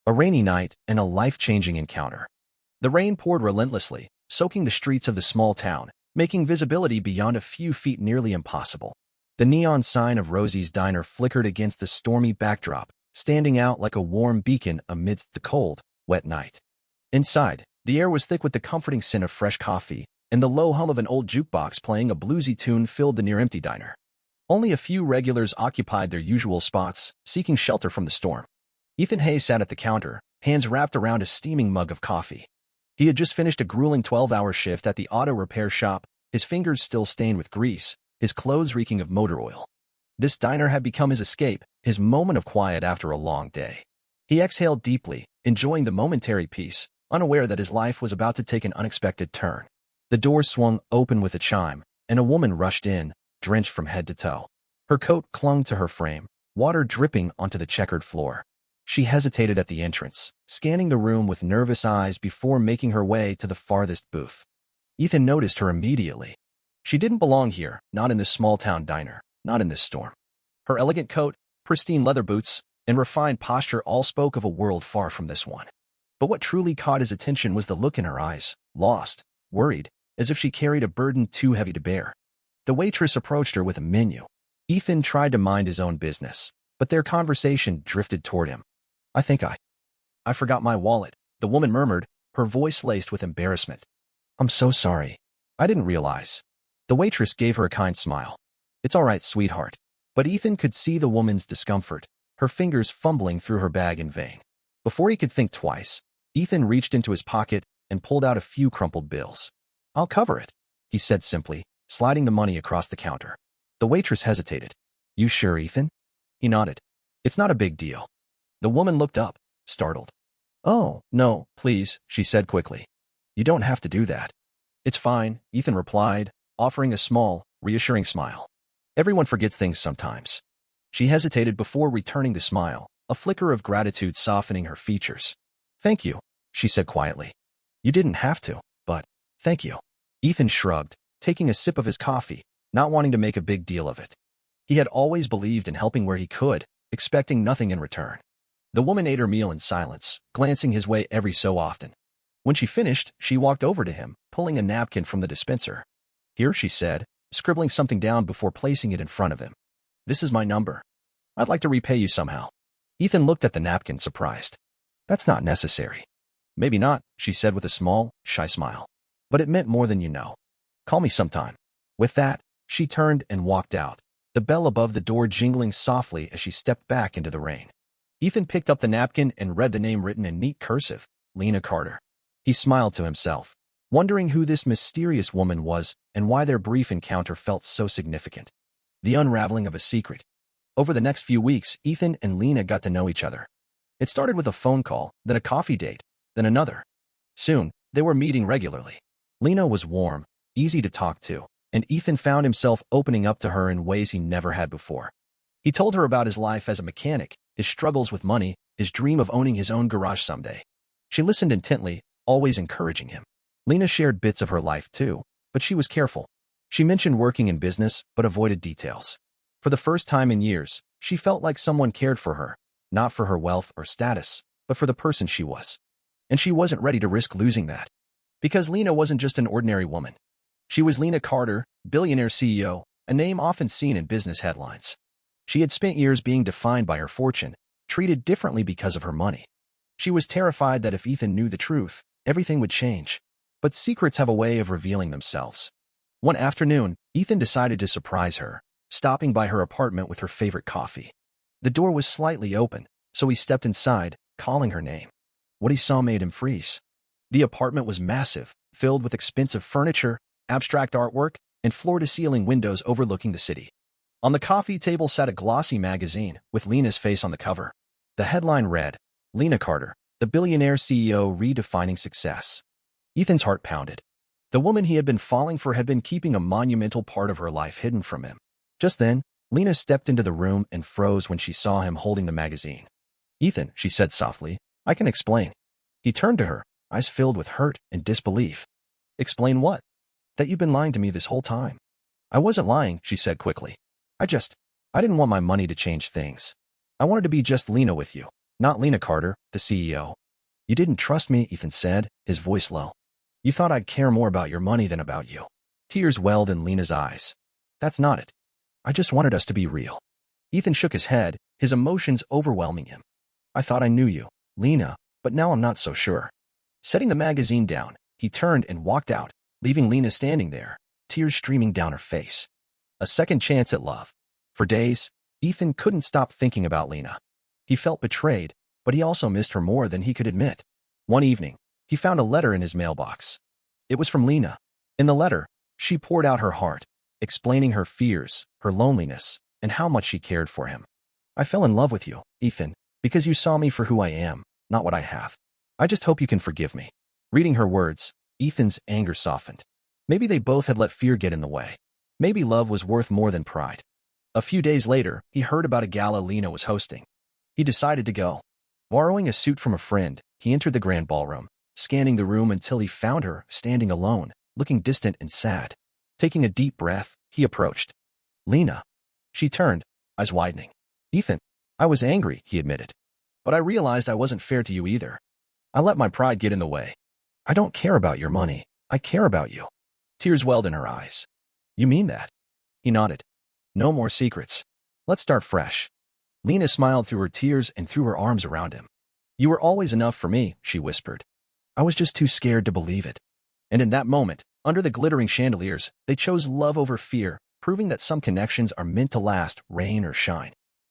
A rainy night and a life-changing encounter. The rain poured relentlessly, soaking the streets of the small town, making visibility beyond a few feet nearly impossible. The neon sign of Rosie's Diner flickered against the stormy backdrop, standing out like a warm beacon amidst the cold, wet night. Inside, the air was thick with the comforting scent of fresh coffee, and the low hum of an old jukebox playing a bluesy tune filled the near-empty diner. Only a few regulars occupied their usual spots, seeking shelter from the storm. Ethan Hayes sat at the counter, hands wrapped around a steaming mug of coffee. He had just finished a grueling 12-hour shift at the auto repair shop, his fingers still stained with grease, his clothes reeking of motor oil. This diner had become his escape, his moment of quiet after a long day. He exhaled deeply, enjoying the momentary peace, unaware that his life was about to take an unexpected turn. The door swung open with a chime, and a woman rushed in, drenched from head to toe. Her coat clung to her frame, water dripping onto the checkered floor. She hesitated at the entrance, scanning the room with nervous eyes before making her way to the farthest booth. Ethan noticed her immediately. She didn't belong here, not in this small-town diner, not in this storm. Her elegant coat, pristine leather boots, and refined posture all spoke of a world far from this one. But what truly caught his attention was the look in her eyes, lost, worried, as if she carried a burden too heavy to bear. The waitress approached her with a menu. Ethan tried to mind his own business, but their conversation drifted toward him. I think I forgot my wallet, the woman murmured, her voice laced with embarrassment. I'm so sorry. I didn't realize. The waitress gave her a kind smile. It's all right, sweetheart. But Ethan could see the woman's discomfort, her fingers fumbling through her bag in vain. Before he could think twice, Ethan reached into his pocket and pulled out a few crumpled bills. I'll cover it, he said simply, sliding the money across the counter. The waitress hesitated. You sure, Ethan? He nodded. It's not a big deal. The woman looked up, startled. Oh, no, please, she said quickly. You don't have to do that. It's fine, Ethan replied, offering a small, reassuring smile. Everyone forgets things sometimes. She hesitated before returning the smile, a flicker of gratitude softening her features. Thank you, she said quietly. You didn't have to, but thank you. Ethan shrugged, taking a sip of his coffee, not wanting to make a big deal of it. He had always believed in helping where he could, expecting nothing in return. The woman ate her meal in silence, glancing his way every so often. When she finished, she walked over to him, pulling a napkin from the dispenser. Here, she said, scribbling something down before placing it in front of him. This is my number. I'd like to repay you somehow. Ethan looked at the napkin, surprised. That's not necessary. Maybe not, she said with a small, shy smile. But it meant more than you know. Call me sometime. With that, she turned and walked out, the bell above the door jingling softly as she stepped back into the rain. Ethan picked up the napkin and read the name written in neat cursive, Lena Carter. He smiled to himself, wondering who this mysterious woman was and why their brief encounter felt so significant. The unraveling of a secret. Over the next few weeks, Ethan and Lena got to know each other. It started with a phone call, then a coffee date, then another. Soon, they were meeting regularly. Lena was warm, easy to talk to, and Ethan found himself opening up to her in ways he never had before. He told her about his life as a mechanic, his struggles with money, his dream of owning his own garage someday. She listened intently, always encouraging him. Lena shared bits of her life too, but she was careful. She mentioned working in business, but avoided details. For the first time in years, she felt like someone cared for her, not for her wealth or status, but for the person she was. And she wasn't ready to risk losing that. Because Lena wasn't just an ordinary woman. She was Lena Carter, billionaire CEO, a name often seen in business headlines. She had spent years being defined by her fortune, treated differently because of her money. She was terrified that if Ethan knew the truth, everything would change. But secrets have a way of revealing themselves. One afternoon, Ethan decided to surprise her, stopping by her apartment with her favorite coffee. The door was slightly open, so he stepped inside, calling her name. What he saw made him freeze. The apartment was massive, filled with expensive furniture, abstract artwork, and floor-to-ceiling windows overlooking the city. On the coffee table sat a glossy magazine with Lena's face on the cover. The headline read, Lena Carter, the billionaire CEO redefining success. Ethan's heart pounded. The woman he had been falling for had been keeping a monumental part of her life hidden from him. Just then, Lena stepped into the room and froze when she saw him holding the magazine. Ethan, she said softly, I can explain. He turned to her, eyes filled with hurt and disbelief. Explain what? That you've been lying to me this whole time. I wasn't lying, she said quickly. I didn't want my money to change things. I wanted to be just Lena with you. Not Lena Carter, the CEO. You didn't trust me, Ethan said, his voice low. You thought I'd care more about your money than about you. Tears welled in Lena's eyes. That's not it. I just wanted us to be real. Ethan shook his head, his emotions overwhelming him. I thought I knew you, Lena, but now I'm not so sure. Setting the magazine down, he turned and walked out, leaving Lena standing there, tears streaming down her face. A second chance at love. For days, Ethan couldn't stop thinking about Lena. He felt betrayed, but he also missed her more than he could admit. One evening, he found a letter in his mailbox. It was from Lena. In the letter, she poured out her heart, explaining her fears, her loneliness, and how much she cared for him. I fell in love with you, Ethan, because you saw me for who I am, not what I have. I just hope you can forgive me. Reading her words, Ethan's anger softened. Maybe they both had let fear get in the way. Maybe love was worth more than pride. A few days later, he heard about a gala Lena was hosting. He decided to go. Borrowing a suit from a friend, he entered the grand ballroom, scanning the room until he found her standing alone, looking distant and sad. Taking a deep breath, he approached. Lena. She turned, eyes widening. Ethan, I was angry, he admitted. But I realized I wasn't fair to you either. I let my pride get in the way. I don't care about your money. I care about you. Tears welled in her eyes. You mean that? He nodded. No more secrets. Let's start fresh. Lena smiled through her tears and threw her arms around him. You were always enough for me, she whispered. I was just too scared to believe it. And in that moment, under the glittering chandeliers, they chose love over fear, proving that some connections are meant to last, rain or shine.